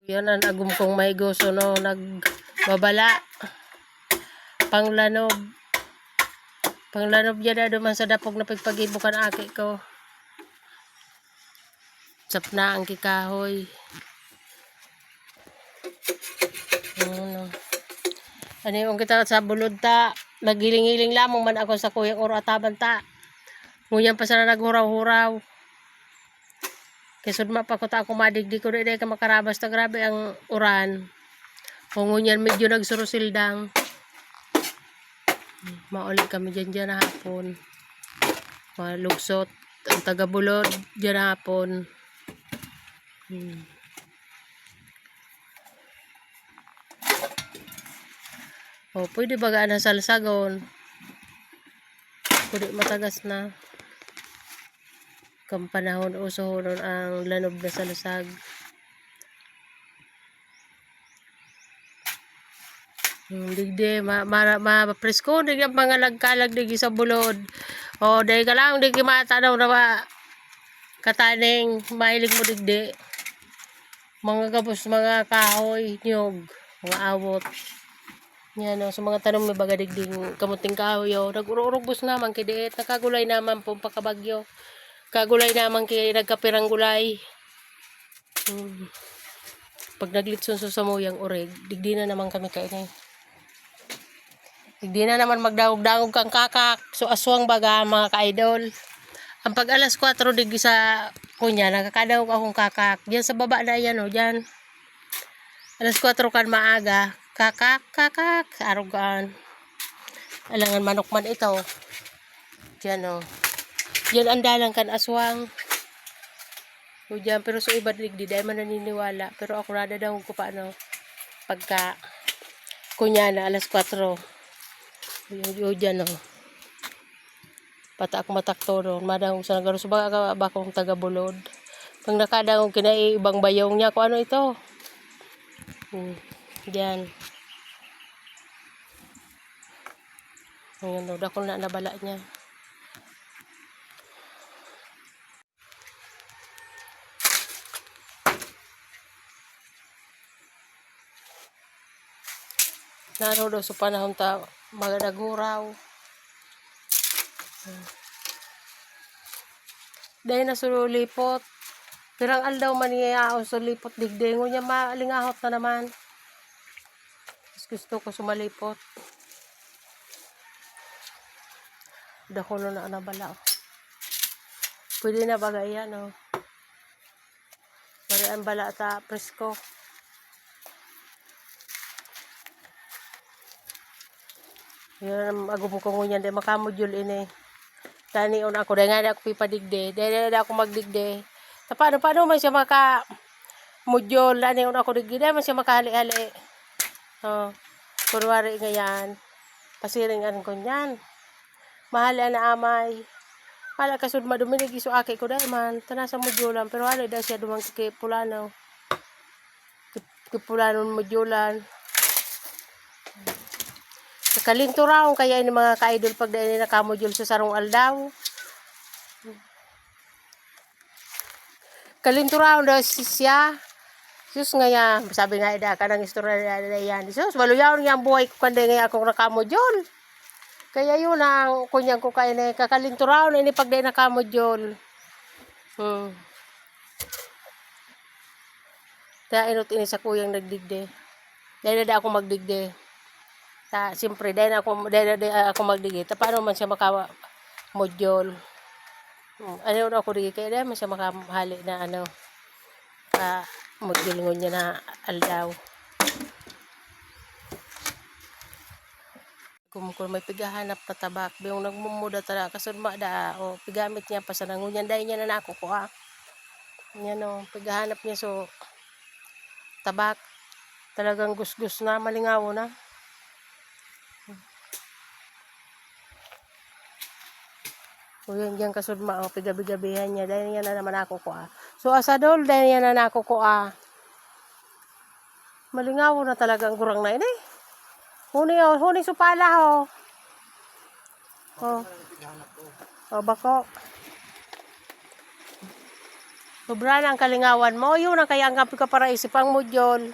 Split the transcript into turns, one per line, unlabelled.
Yan ang agum kong may gusto no, nagbabala. Panglanob. Panglanob yan na duman sa dapog na pagpagibukan aki ko. Sap na ang kikahoy. Ano yung kita sa bulod ta. Nagiling-iling lamang man ako sa kuyang oro ataban ta. Ngunyan pa sana naghuraw-huraw. Kisod pa ko ta ako madigdi ko rin ka makarabas ta grabe ang uran. Kung ngunyan medyo nagsurusildang. Maulit kami dyan na hapon. Malugsot. Ang taga-bulod dyan na hapon. O, pwede bagaan na salsagon. Pwede matagas na. Kang panahon usohonon ang lanob na salasag. Digdi, presko, digdi ang mga lagkalag digdi sa bulod. O, dahil ka lang, digdi matanaw na ba kataning, mahilig mo digdi. Mga gabos, mga kahoy, nyog, mga awot. Yan o, sa mga tanong may baga digding kamuting kahoy o. Nag-urog-bus naman, kidiit, nakagulay naman po pakabagyo. Kagulay naman kaya nagkapirang gulay. Pag naglitson sa samuyang oreg, digdi na naman kami kainay. Digdi na naman magdawog-dawog kang kakak. So aswang baga mga ka-idol. Ang pag alas 4 digdi sa kunya, nakakadawog akong kakak. Diyan sa baba na yan o, diyan. Alas 4 kan maaga. Kakak, kakak. Arugan. Alangan manok man ito. Diyan o. Diyan ang dalang kan aswang. O diyan, pero sa iba digdi, dahil man naniniwala. Pero ako nadadawag ko pa ano, pagka kunya na alas 4. O diyan o. Pata ako matakto doon. Madawag sa nagaro. So baka akong taga-bulod. Pag nakadawag kinai ibang bayong niya. Kung ano ito. Diyan. Ayan o. Dako na nabala niya. Naro daw sa panahon ta magadaguraw. Dahil na sulipot. Pirang aldaw man niya ako sulipot digdi. Ngunya malingahot na naman. Gusto ko sumalipot. Dako na nabala. Pwede na bagay yan o. Pari ang bala ta presko. Yan agum ko ngunyan de makamodul ini. Tani on ako dahil nga ako pipadigde. Dahil ako magdigde. Paano man siya makamodul. Tani on ako digde. Dahil man siya makahali-hali. Kunwari nga yan. Pasiringan ko yan. Mahali na amay. Hala kasud maduminig iso aki ko dahil man. Tanasa modulan. Pero hala dahil siya dumang kipulano. Kipulanon modulan. Kalinto raw kaya ini mga ka-idol pag dahil nakamodul sa sarong aldaw. Kalinto raw daw siya. Sus nga yan. Sabi nga ida ka ng istorya na yan. Sus maluyaw niya ang buhay ko kanda nga akong nakamodul. Kaya yun ang kunyang ko kaya na kakalinto raw na ini pag dahil nakamodul. Kaya inot ini sa kuyang nagdigde. Dahil na ako magdigde. Siyempre, dahil ako magdigit, paano man siya makamodul? Ano ako digit, kaya dahil man siya makamahali na ano, modul niya na aldaw. Kung may pigahanap na tabak, yung nagmumuda talaga, kasunma da, o pigamit niya pa sa nangunyan, dahil niya na nakukuha. Yan o, pigahanap niya so, tabak, talagang gusgus na, malingaw na. O yan kasudma o pigabi-gabihan niya dahil yan na naman nakukuha. So asadol dahil yan na nakukuha. Malingaw na talaga ang gurang na ini. Huni supala ho. O bako. Sobra na ang kalingawan mo. Yun ang kaya ang kampi ka para isipang mo, Jol.